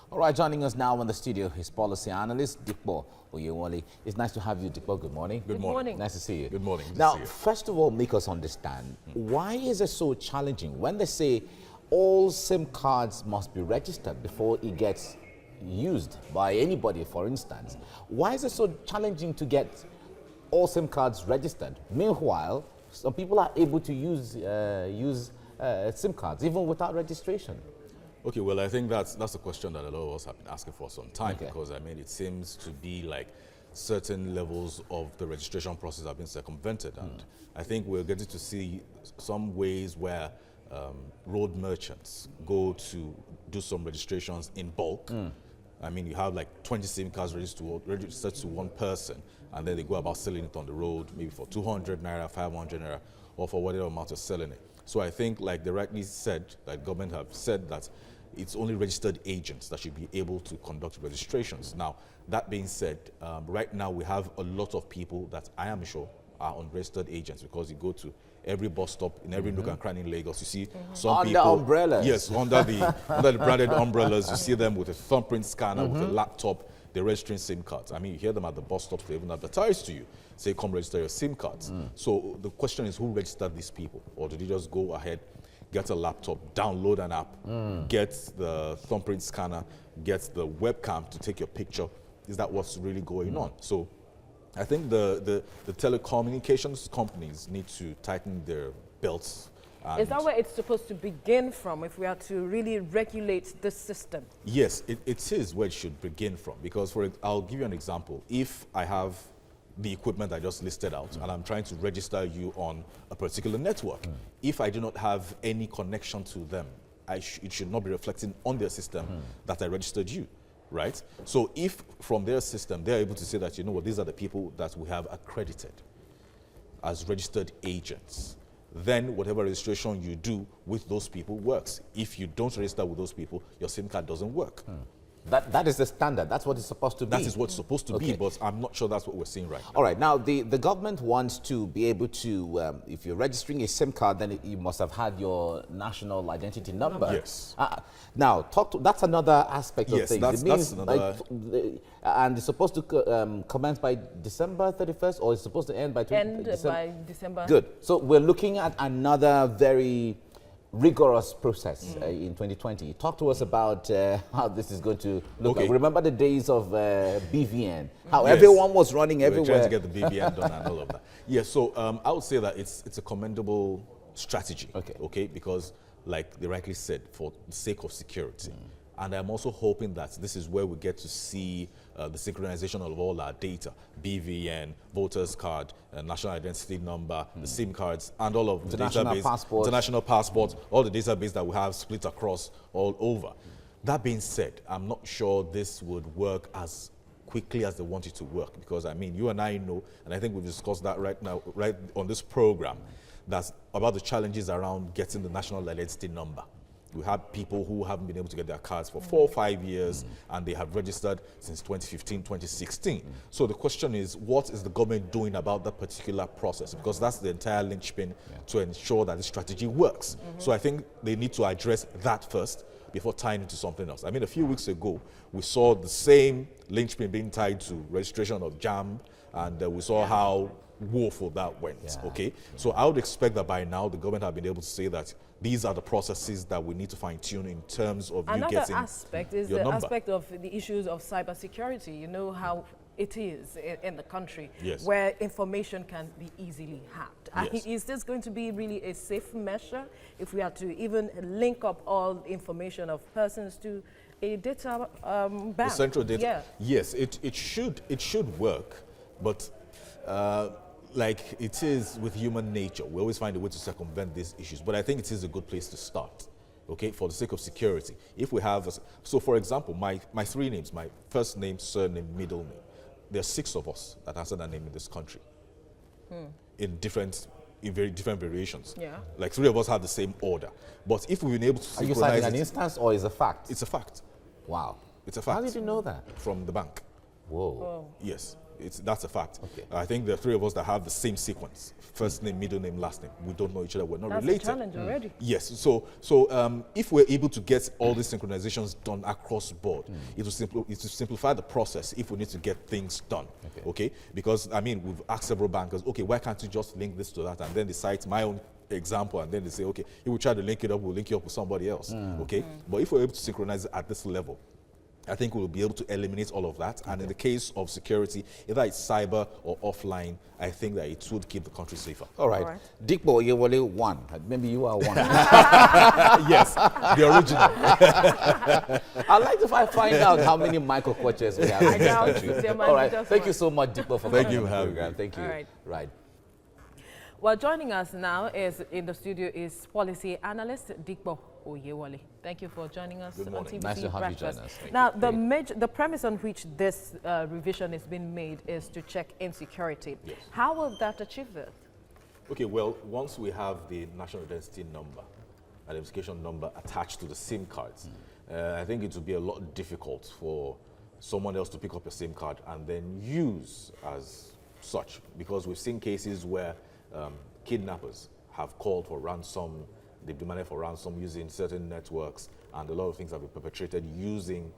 All right, joining us now in the studio is policy analyst Dikbo Oyewole. It's nice to have you, Dikbo. Good morning. Good morning. Nice to see you. Good morning. Now, first of all, make us understand, why is it so challenging when they say all SIM cards must be registered before it gets used by anybody, for instance? Why is it so challenging to get all SIM cards registered? Meanwhile, some people are able to use SIM cards even without registration. Okay, well, I think that's a question that a lot of us have been asking for some time, because, I mean, it seems to be like certain levels of the registration process have been circumvented. And I think we're getting to see some ways where road merchants go to do some registrations in bulk. I mean, you have like 20 SIM cards registered to one person, and then they go about selling it on the road, maybe for 200 naira, 500 naira, or for whatever amount of selling it. So I think, like they rightly said, like government have said that it's only registered agents that should be able to conduct registrations. Now, that being said, right now we have a lot of people that I am sure are unregistered agents, because you go to every bus stop in every nook and cranny in Lagos, you see some under people umbrellas. Yes, under the branded umbrellas, you see them with a thumbprint scanner, with a laptop. They're registering SIM cards. I mean, you hear them at the bus stops. They even advertise to you, say, "Come register your SIM cards." So the question is, who registered these people, or did they just go ahead, get a laptop, download an app, get the thumbprint scanner, get the webcam to take your picture? Is that what's really going on? So I think the telecommunications companies need to tighten their belts. Is that where it's supposed to begin from if we are to really regulate this system? Yes, it is where it should begin from, because I'll give you an example. If I have the equipment I just listed out and I'm trying to register you on a particular network, if I do not have any connection to them, it should not be reflecting on their system that I registered you, right? So if from their system they're able to say that, you know what, these are the people that we have accredited as registered agents, then whatever registration you do with those people works. If you don't register with those people, your SIM card doesn't work. That is the standard. That's what it's supposed to be. That is what's supposed to be, but I'm not sure that's what we're seeing right now. All right. Now, the government wants to be able to, if you're registering a SIM card, then you must have had your national identity number. Yes. Now, that's another aspect of Yes, things. that's another. And it's supposed to commence by December 31st, or it's supposed to end by December. Good. So we're looking at another very rigorous process in 2020. Talk to us about how this is going to look like. Remember the days of BVN, how everyone was running everywhere. We're trying to get the BVN done and all of that. Yeah, so I would say that it's a commendable strategy, okay, because like they rightly said, for the sake of security. And I'm also hoping that this is where we get to see the synchronization of all our data, BVN, voters card, national identity number, the SIM cards, and all of the database, international passports, all the database that we have split across all over. That being said, I'm not sure this would work as quickly as they want it to work, because I mean, you and I know, and I think we've discussed that right now, right on this program, that's about the challenges around getting the national identity number. We have people who haven't been able to get their cards for 4 or 5 years, and they have registered since 2015, 2016. So the question is, what is the government doing about that particular process? Because that's the entire linchpin to ensure that the strategy works. So I think they need to address that first before tying into something else. I mean, a few weeks ago, we saw the same linchpin being tied to registration of JAM, and we saw how woeful that went, So I would expect that by now the government have been able to say that these are the processes that we need to fine-tune in terms of you getting Another aspect is the aspect of the issues of cybersecurity. You know how it is in the country, where information can be easily hacked. Is this going to be really a safe measure if we are to even link up all information of persons to a data bank? The central data? Yes, it should work, but like it is with human nature, we always find a way to circumvent these issues. But I think it is a good place to start, okay, for the sake of security. If we have, so for example, my 3 names, my first name, surname, middle name, there are 6 of us that answer that name in this country, in very different variations. Like 3 of us have the same order. But if we've been able to synchronize, are you citing an instance or is it a fact? It's a fact. Wow. It's a fact. How did you know that? From the bank. Whoa. Yes. that's a fact. Okay. I think there are three of us that have the same sequence: first name, middle name, last name. We don't know each other. We're not related. That's a challenge already. Yes. So if we're able to get all these synchronizations done across board, it will simplify the process. If we need to get things done, okay? Because I mean, we've asked several bankers, okay, why can't you just link this to that, and then they cite my own example, and then they say, okay, if we try to link it up, we'll link you up with somebody else, okay? But if we're able to synchronize it at this level, I think we'll be able to eliminate all of that. And in the case of security, either it's cyber or offline, I think that it would keep the country safer. All right. Dikbo Oyewole 1. Maybe you are 1. Yes, the original. I'd like to find out how many Michael Quaches we have in this country. All right. Thank you so much, Dikbo, for coming on the program. Thank you. All right. Right. Well, joining us now is in the studio is policy analyst Dikbo Oyewole. Thank you for joining us on TVC Nice to have Breakfast. you join us. Now, the premise on which this revision is being made is to check insecurity. Yes. How will that achieve that? Okay, well, once we have the national identification number attached to the SIM cards, I think it will be a lot difficult for someone else to pick up a SIM card and then use as such, because we've seen cases where kidnappers have called for ransom, they've demanded for ransom using certain networks, and a lot of things have been perpetrated using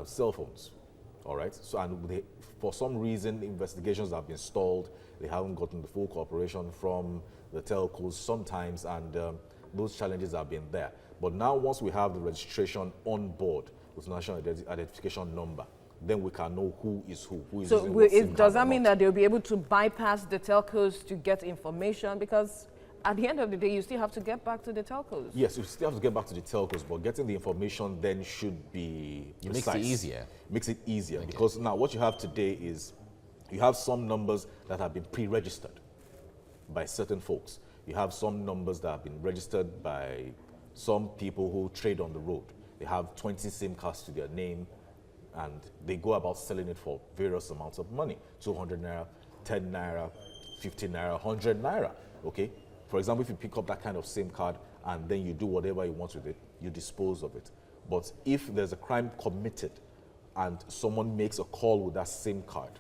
cell phones. All right. So, and for some reason, investigations have been stalled. They haven't gotten the full cooperation from the telcos sometimes, and those challenges have been there. But now, once we have the registration on board with national identification number, then we can know who is who. So does that mean that they'll be able to bypass the telcos to get information? Because at the end of the day, you still have to get back to the telcos. Yes, you still have to get back to the telcos, but getting the information then should be precise. Makes it easier. Makes it easier, because now what you have today is you have some numbers that have been pre-registered by certain folks. You have some numbers that have been registered by some people who trade on the road. They have 20 SIM cards to their name, and they go about selling it for various amounts of money: 200 naira, 10 naira, 50 naira, 100 naira. Okay. For example, if you pick up that kind of SIM card and then you do whatever you want with it, you dispose of it. But if there's a crime committed and someone makes a call with that SIM card,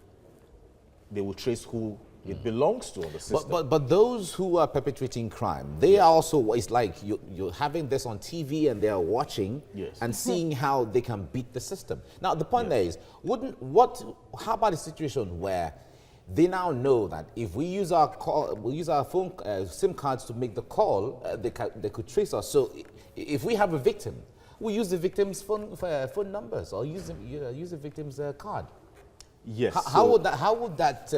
they will trace who it belongs to on the system. But those who are perpetrating crime, they are also, it's like you're having this on TV and they're watching and seeing how they can beat the system. Now, the point there is, how about a situation where they now know that if we use our phone SIM cards to make the call, they could trace us. So if we have a victim, we use the victim's phone numbers or use the victim's card. Yes. How would that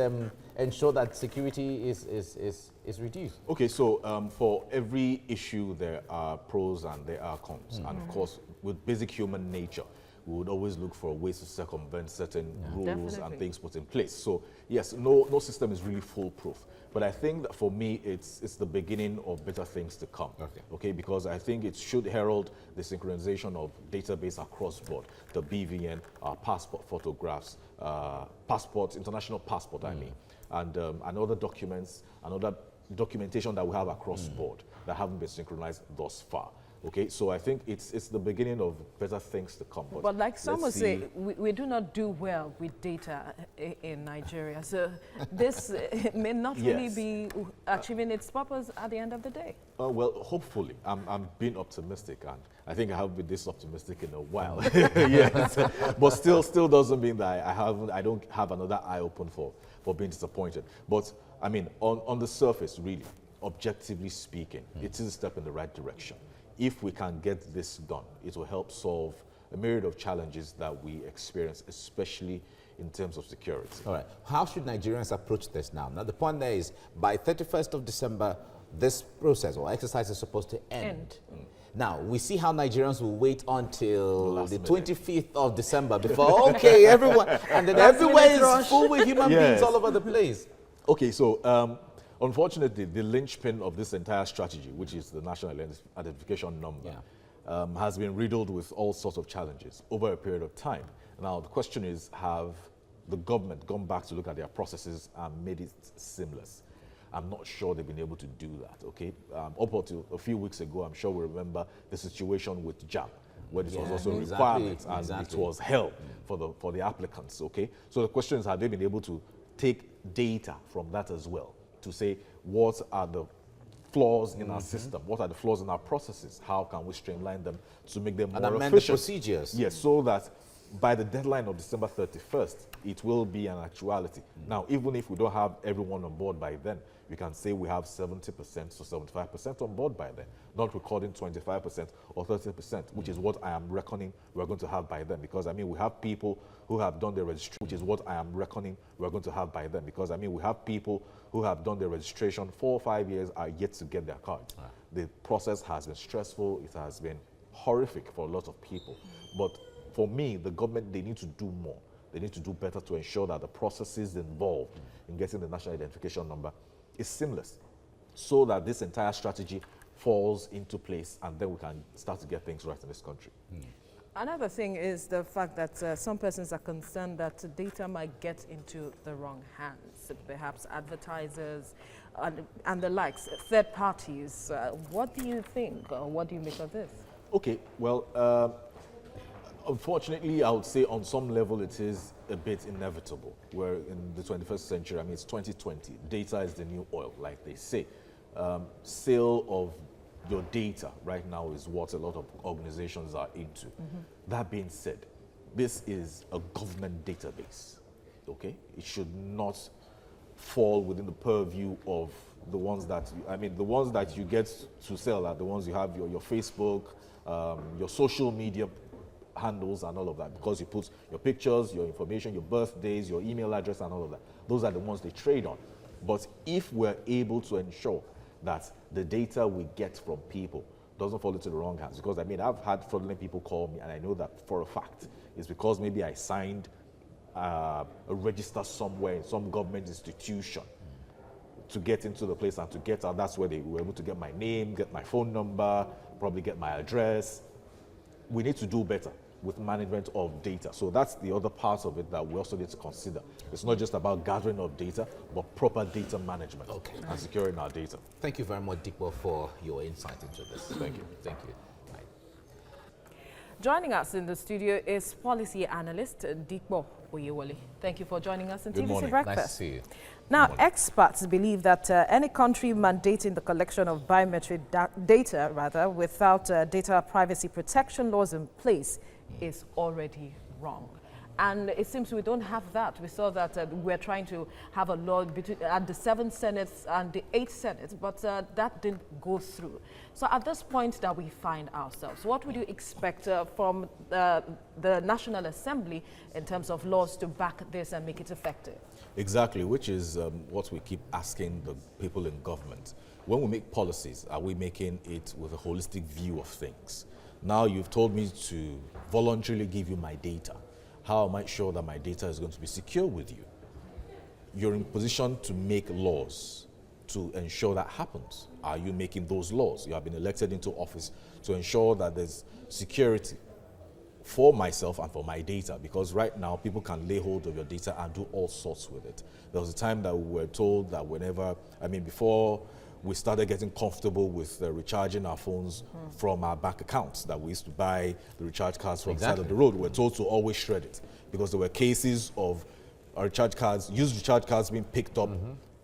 ensure that security is reduced? Okay, so for every issue there are pros and there are cons, and of course with basic human nature, we would always look for ways to circumvent certain rules and things put in place. So yes, no system is really foolproof. But I think that for me, it's the beginning of better things to come. Okay, because I think it should herald the synchronization of database across board, the BVN, passport photographs, passports, international passport, I mean, and other documents, and other documentation that we have across board that haven't been synchronized thus far. Okay, so I think it's the beginning of better things to come. But like some would say, we do not do well with data in Nigeria. So this may not really be achieving its purpose at the end of the day. Well, hopefully. I'm being optimistic, and I think I haven't been this optimistic in a while. Yes, but still doesn't mean that I don't have another eye open for being disappointed. But I mean, on the surface, really, objectively speaking, it is a step in the right direction. If we can get this done, it will help solve a myriad of challenges that we experience, especially in terms of security. All right. How should Nigerians approach this now? Now, the point there is, by 31st of December, this process or exercise is supposed to end. Now, we see how Nigerians will wait until the 25th of December before, okay, everyone, and then everywhere is full with human beings all over the place. Okay, so unfortunately, the linchpin of this entire strategy, which is the national identification number, has been riddled with all sorts of challenges over a period of time. Now, the question is, have the government gone back to look at their processes and made it seamless? I'm not sure they've been able to do that, okay? Up until a few weeks ago, I'm sure we remember the situation with JAB when it was also a requirement, and it was hell for the applicants, okay? So the question is, have they been able to take data from that as well to say, what are the flaws in our system? What are the flaws in our processes? How can we streamline them to make them more amend efficient? The procedures. Yes, so that by the deadline of December 31st, it will be an actuality. Now, even if we don't have everyone on board by then, we can say we have 70% to 75% on board by then, not recording 25% or 30%, which is what I am reckoning we're going to have by then. Because, I mean, we have people who have done their registration, which is what I am reckoning we're going to have by then. Because, I mean, we have people who have done their registration 4 or 5 years are yet to get their cards. The process has been stressful. It has been horrific for a lot of people. But for me, the government, they need to do more. They need to do better to ensure that the processes involved in getting the national identification number is seamless, so that this entire strategy falls into place, and then we can start to get things right in this country. Another thing is the fact that some persons are concerned that data might get into the wrong hands, perhaps advertisers and the likes, third parties. What do you think, or what do you make of this? Okay, well, unfortunately, I would say on some level it is a bit inevitable. We're in the 21st century, I mean, it's 2020. Data is the new oil, like they say. Sale of your data right now is what a lot of organizations are into. That being said, this is a government database, okay? It should not fall within the purview of the ones that, the ones that you get to sell are the ones you have, your Facebook, your social media handles and all of that, because you put your pictures, your information, your birthdays, your email address and all of that. Those are the ones they trade on. But if we're able to ensure that the data we get from people doesn't fall into the wrong hands, because I've had fraudulent people call me, and I know that for a fact it's because maybe I signed a register somewhere in some government institution to get into the place and to get out. That's where they were able to get my name, get my phone number, probably get my address. We need to do better with management of data. So that's the other part of it that we also need to consider. It's not just about gathering of data, but proper data management and securing our data. Thank you very much, Dikbo, for your insight into this. Thank you. Thank you. Right. Joining us in the studio is policy analyst Dikbo Oyewole. Thank you for joining us in TVC Breakfast. Nice to see you. Now, experts believe that any country mandating the collection of biometric data without data privacy protection laws in place is already wrong. And it seems we don't have that. We saw that we're trying to have a law at the 7th Senate and the 8th Senate, but that didn't go through. So at this point that we find ourselves, what would you expect from the National Assembly in terms of laws to back this and make it effective? Exactly, which is what we keep asking the people in government. When we make policies, are we making it with a holistic view of things? Now you've told me to voluntarily give you my data. How am I sure that my data is going to be secure with you? You're in position to make laws to ensure that happens. Are you making those laws? You have been elected into office to ensure that there's security for myself and for my data, because right now people can lay hold of your data and do all sorts with it. There was a time that we were told that before we started getting comfortable with recharging our phones from our bank accounts, that we used to buy the recharge cards from the side of the road. We were told to always shred it, because there were cases of used recharge cards being picked up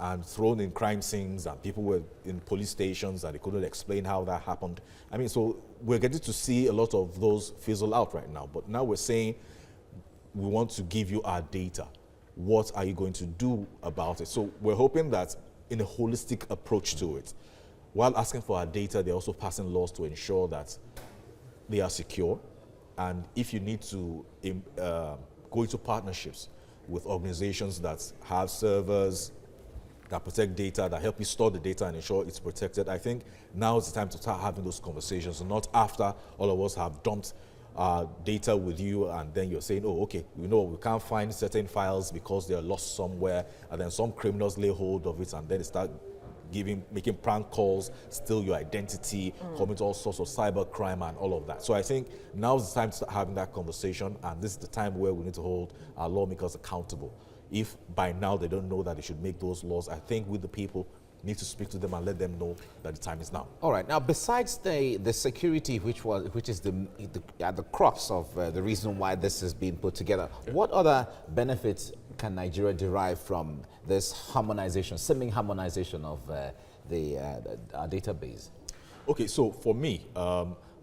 and thrown in crime scenes, and people were in police stations and they couldn't explain how that happened. So we're getting to see a lot of those fizzle out right now. But now we're saying we want to give you our data. What are you going to do about it? So we're hoping that in a holistic approach to it, while asking for our data, they're also passing laws to ensure that they are secure. And if you need to go into partnerships with organizations that have servers that protect data, that help you store the data and ensure it's protected, I think now is the time to start having those conversations, and not after all of us have dumped data with you and then you're saying, oh, okay, we can't find certain files because they're lost somewhere, and then some criminals lay hold of it and then they start making prank calls, steal your identity, commit all sorts of cyber crime and all of that. So I think now's the time to start having that conversation, and this is the time where we need to hold our lawmakers accountable. If by now they don't know that they should make those laws, I think with the people, need to speak to them and let them know that the time is now. All right. Now, besides the security, which is at the crux of the reason why this is being put together, what other benefits can Nigeria derive from this harmonization, seeming harmonization of our database? Okay, so for me,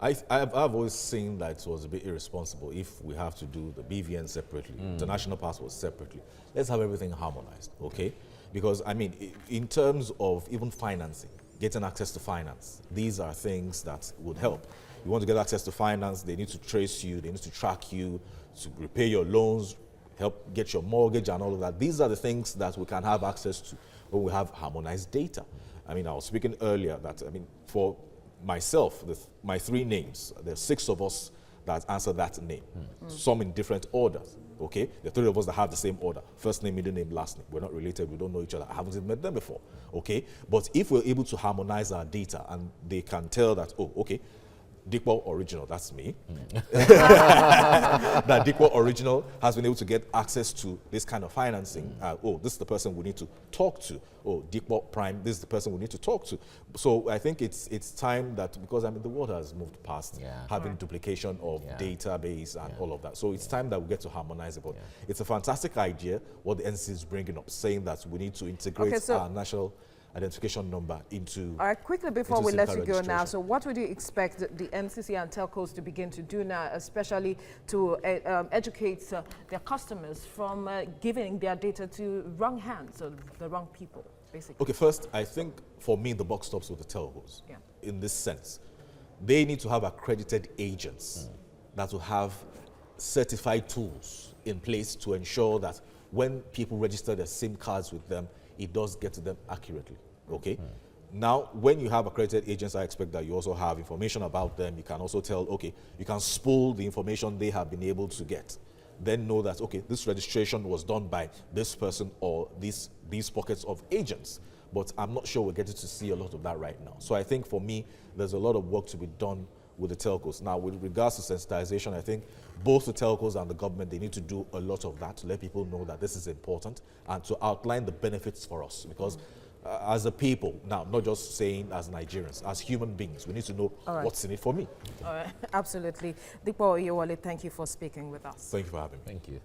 I've always seen that it was a bit irresponsible if we have to do the BVN separately, international passports separately. Let's have everything harmonized, okay? Because, I mean, in terms of even financing, getting access to finance, these are things that would help. You want to get access to finance, they need to trace you, they need to track you, to repay your loans, help get your mortgage and all of that. These are the things that we can have access to when we have harmonized data. I mean, I was speaking earlier that, I mean, for myself, my 3 names, there's 6 of us that answer that name, some in different orders, okay? The 3 of us that have the same order, first name, middle name, last name. We're not related, we don't know each other, I haven't even met them before, okay? But if we're able to harmonize our data and they can tell that, oh, okay, Dikpo Original, that's me. That Dikpo Original has been able to get access to this kind of financing. Oh, this is the person we need to talk to. Oh, Dikpo Prime, this is the person we need to talk to. So I think it's time that, because I mean the world has moved past having duplication of database and all of that. So it's time that we get to harmonize it. But it's a fantastic idea what the NCC is bringing up, saying that we need to integrate our national identification number into. All right, quickly before we let you go now, so what would you expect the NCC and telcos to begin to do now, especially to educate their customers from giving their data to wrong hands or the wrong people, basically? Okay, first, I think for me the buck stops with the telcos. In this sense, they need to have accredited agents that will have certified tools in place to ensure that when people register their SIM cards with them, it does get to them accurately, okay? Now, when you have accredited agents, I expect that you also have information about them. You can also tell, okay, you can spool the information they have been able to get. Then know that, okay, this registration was done by this person or these pockets of agents. But I'm not sure we're getting to see a lot of that right now. So I think for me, there's a lot of work to be done with the telcos. Now, with regards to sensitization, I think both the telcos and the government, they need to do a lot of that to let people know that this is important and to outline the benefits for us. Because as a people, now, not just saying as Nigerians, as human beings, we need to know what's in it for me. All right, absolutely. Dikpo Oyewole, thank you for speaking with us. Thank you for having me. Thank you.